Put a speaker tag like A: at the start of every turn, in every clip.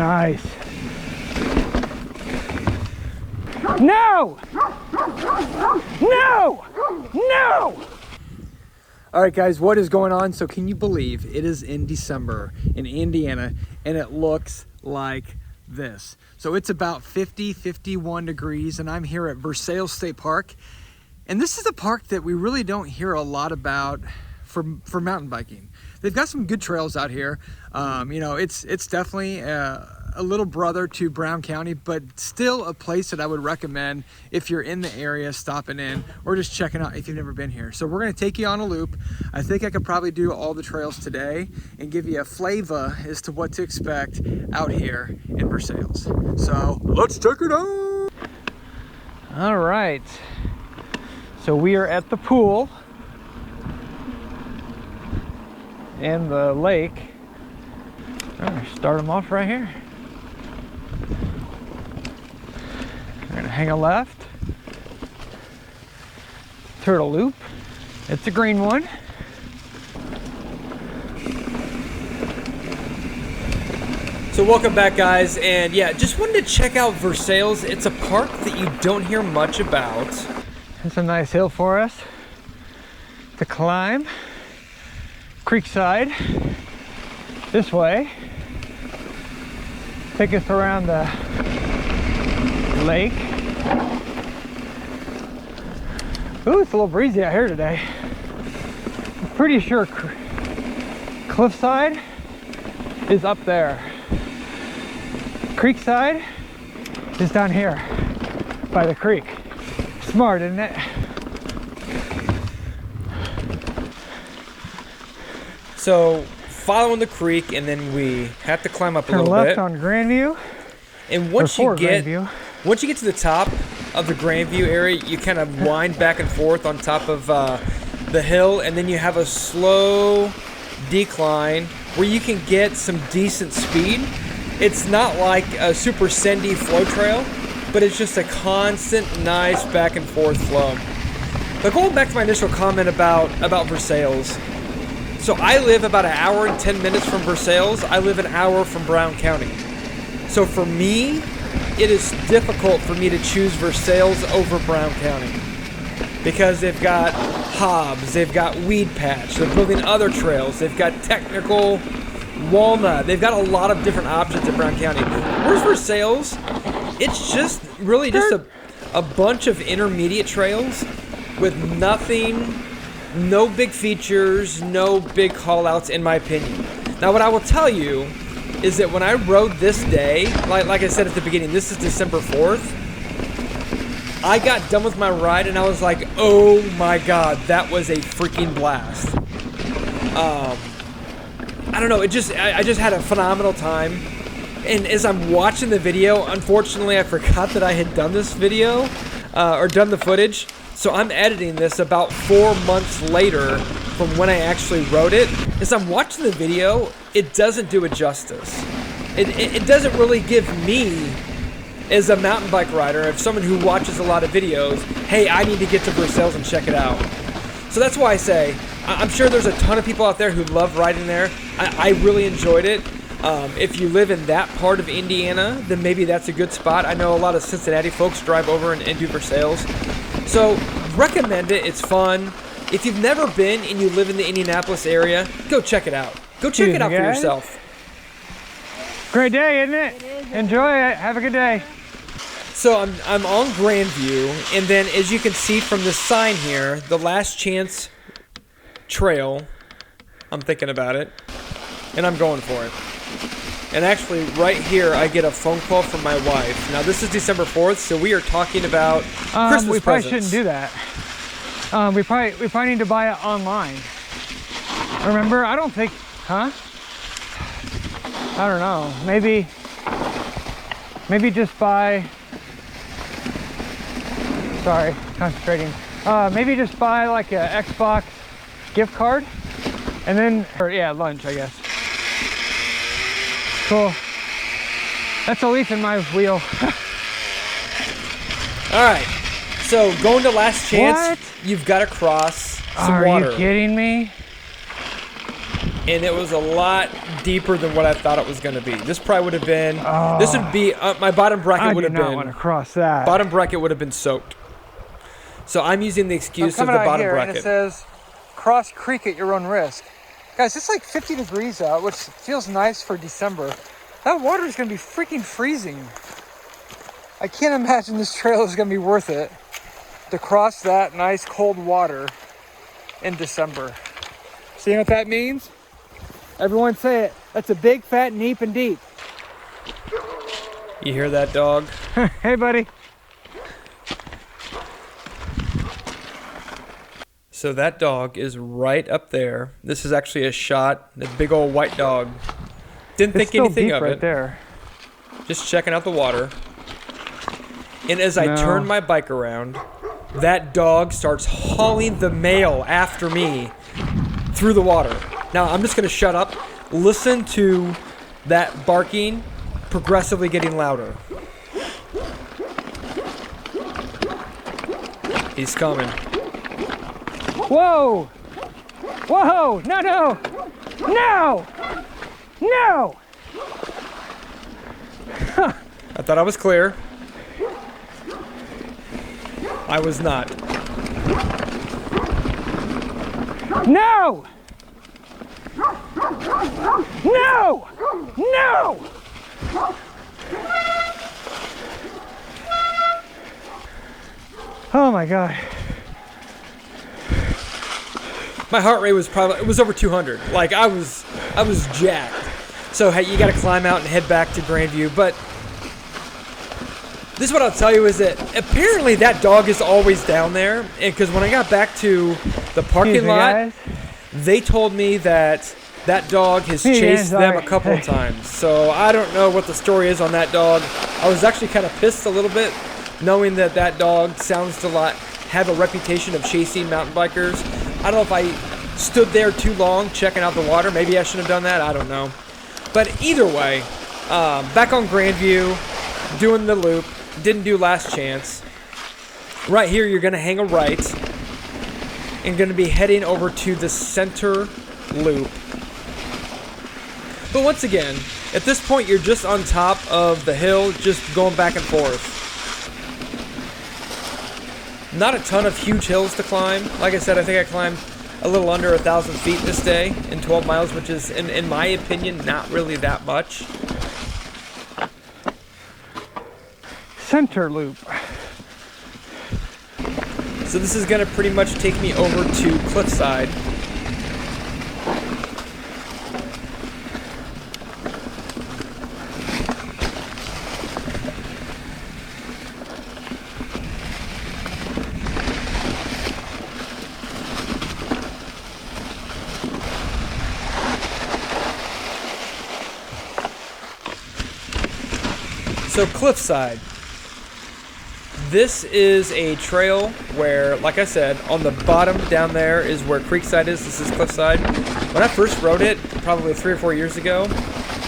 A: Nice. No! No! No! All right, guys, what is going on? So can you believe it is in December in Indiana and it looks like this? So it's about 51 degrees and I'm here at Versailles State Park. And this is a park that we really don't hear a lot about for mountain biking. They've got some good trails out here. You know, it's definitely a little brother to Brown County, but still a place that I would recommend if you're in the area, stopping in or just checking out if you've never been here. So we're gonna take you on a loop. I think I could probably do all the trails today and give you a flavor as to what to expect out here in Versailles. So let's check it out. All right. So we are at the pool and the lake. I'm gonna start them off right here. We're gonna hang a left. Turtle loop. It's a green one. So welcome back, guys, and yeah, just wanted to check out Versailles. It's a park that you don't hear much about. It's a nice hill for us to climb. Creekside this way. Take us around the lake. Ooh, it's a little breezy out here today. I'm pretty sure Cliffside is up there. Creekside is down here by the creek. Smart, isn't it?
B: So following the creek, and then we have to climb up a little
A: left
B: bit.
A: on Grandview.
B: And once you get
A: Grandview.
B: Once you get to the top of the Grandview area, you kind of wind back and forth on top of the hill, and then you have a slow decline where you can get some decent speed. It's not like a super sandy flow trail, but it's just a constant, nice back and forth flow. But going back to my initial comment about Versailles, so I live about an hour and 10 minutes from Versailles. I live an hour from Brown County. So for me, it is difficult for me to choose Versailles over Brown County because they've got Hobbs, they've got Weed Patch, they're building other trails, they've got technical Walnut. They've got a lot of different options in Brown County. Whereas Versailles, it's just really just a bunch of intermediate trails with nothing, no big features, no big call-outs, in my opinion. Now, what I will tell you is that when I rode this day, like I said at the beginning, this is December 4th, I got done with my ride and I was like, oh my God, that was a freaking blast. I don't know, I just had a phenomenal time. And as I'm watching the video, unfortunately I forgot that I had done this video, or done the footage. So I'm editing this about 4 months later from when I actually wrote it. As I'm watching the video, it doesn't do it justice. It doesn't really give me, as a mountain bike rider, if someone who watches a lot of videos, hey, I need to get to Versailles and check it out. So that's why I say, I'm sure there's a ton of people out there who love riding there. I really enjoyed it. If you live in that part of Indiana, then maybe that's a good spot. I know a lot of Cincinnati folks drive over and do Versailles. So recommend it. It's fun. If you've never been and you live in the Indianapolis area, go check it out. Go check it out for yourself.
A: Great day, isn't it? Enjoy it. Have a good day.
B: So I'm on Grandview, and then as you can see from the sign here, the Last Chance Trail, I'm thinking about it, and I'm going for it. And actually, right here, I get a phone call from my wife. Now, this is December 4th, so we are talking about Christmas
A: we probably
B: presents.
A: shouldn't do that. We probably need to buy it online. Remember, I don't think, huh? I don't know. Maybe just buy. Sorry, concentrating. Maybe just buy like a Xbox gift card, and then, or yeah, lunch, I guess. Cool. That's a leaf in my wheel.
B: All right. So going to Last Chance,
A: What?
B: you've got to cross some water.
A: Are you kidding me?
B: and it was a lot deeper than what I thought it was going to be. This probably would have been, this would be, my bottom bracket would have been,
A: I do not want to cross that.
B: bottom bracket would have been soaked. So I'm using the excuse of the bottom bracket.
A: And it says, cross creek at your own risk. Guys, it's like 50 degrees out, which feels nice for December. That water is going to be freaking freezing. I can't imagine this trail is going to be worth it to cross that nice cold water in December. See what that means? Everyone say it. That's a big, fat, neep and deep.
B: You hear that, dog?
A: Hey, buddy.
B: So that dog is right up there. This is actually a shot. The big old white dog. Didn't think anything of it.
A: Right there.
B: Just checking out the water. And as I turn my bike around, that dog starts hauling the male after me through the water. Now I'm just going to shut up. Listen to that barking progressively getting louder. He's coming.
A: Whoa! Whoa! No, no! No! No!
B: I thought I was clear. I was not.
A: No! No! No! Oh my God.
B: My heart rate was probably, it was over 200. Like I was jacked. So hey, you got to climb out and head back to Grandview. But this is what I'll tell you is that apparently that dog is always down there. And because when I got back to the parking lot, they told me that that dog has chased them a couple of times. So I don't know what the story is on that dog. I was actually kind of pissed a little bit knowing that that dog sounds to have a reputation of chasing mountain bikers. I don't know if I stood there too long checking out the water. Maybe I should have done that. I don't know. But either way, back on Grandview, doing the loop. Didn't do last chance. Right here, you're going to hang a right and going to be heading over to the center loop. But once again, at this point, you're just on top of the hill, just going back and forth. Not a ton of huge hills to climb. Like I said, I think I climbed a little under 1,000 feet this day in 12 miles, which is, in my opinion, not really that much.
A: Center loop.
B: So this is going to pretty much take me over to Cliffside. So Cliffside. This is a trail where, like I said, on the bottom down there is where Creekside is. This is Cliffside. When I first rode it, probably 3 or 4 years ago,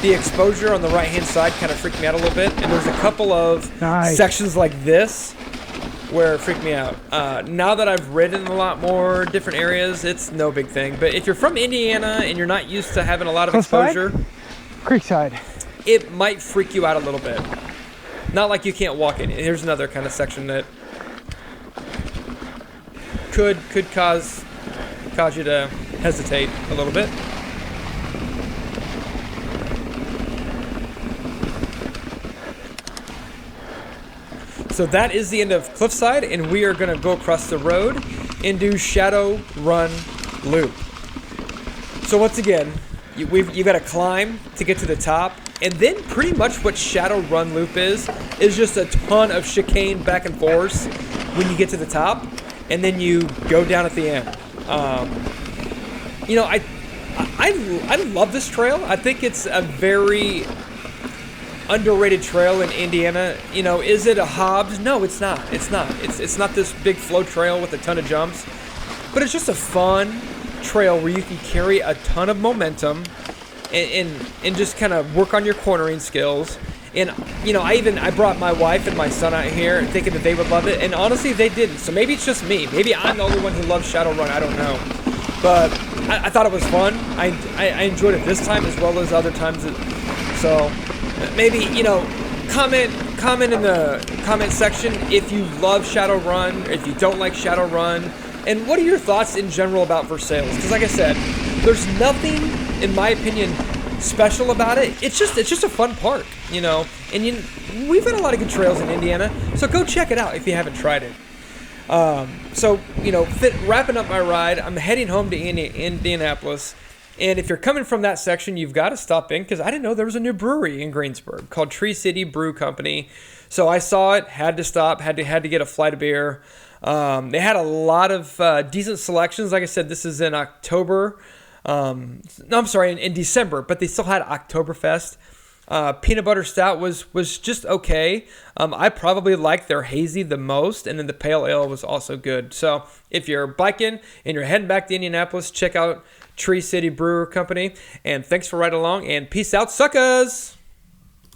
B: the exposure on the right-hand side kind of freaked me out a little bit. And there's a couple of sections like this where it freaked me out. Now that I've ridden a lot more different areas, it's no big thing. But if you're from Indiana and you're not used to having a lot of exposure,
A: Creekside,
B: it might freak you out a little bit. Not like you can't walk in. Here's another kind of section that could cause you to hesitate a little bit. So that is the end of Cliffside, and we are going to go across the road and do Shadow Run Loop. So once again, you've got to climb to get to the top. And then pretty much what Shadow Run Loop is just a ton of chicane back and forth when you get to the top, and then you go down at the end. You know, I love this trail. I think it's a very underrated trail in Indiana. You know, is it a Hobbs? No, it's not. It's not. It's not this big flow trail with a ton of jumps, but it's just a fun trail where you can carry a ton of momentum. And just kind of work on your cornering skills. And, you know, I brought my wife and my son out here thinking that they would love it. And honestly, they didn't. So maybe it's just me. Maybe I'm the only one who loves Shadow Run. I don't know. But I thought it was fun. I enjoyed it this time as well as other times. So maybe, comment in the comment section if you love Shadowrun, or if you don't like Shadowrun, and what are your thoughts in general about Versailles? Because like I said, there's nothing, in my opinion, special about it. It's just a fun park, and we've got a lot of good trails in Indiana, so go check it out if you haven't tried it. Wrapping up my ride, I'm heading home to Indianapolis, and if you're coming from that section, you've got to stop in, because I didn't know there was a new brewery in Greensburg called Tree City Brew Company. So I saw it, had to stop, had to get a flight of beer. They had a lot of decent selections. Like I said, this is in October. In December, but they still had Oktoberfest. Peanut butter stout was just okay. I probably liked their hazy the most, and then the pale ale was also good. So if you're biking and you're heading back to Indianapolis, check out Tree City Brewer Company. And thanks for riding along, and peace out, suckers!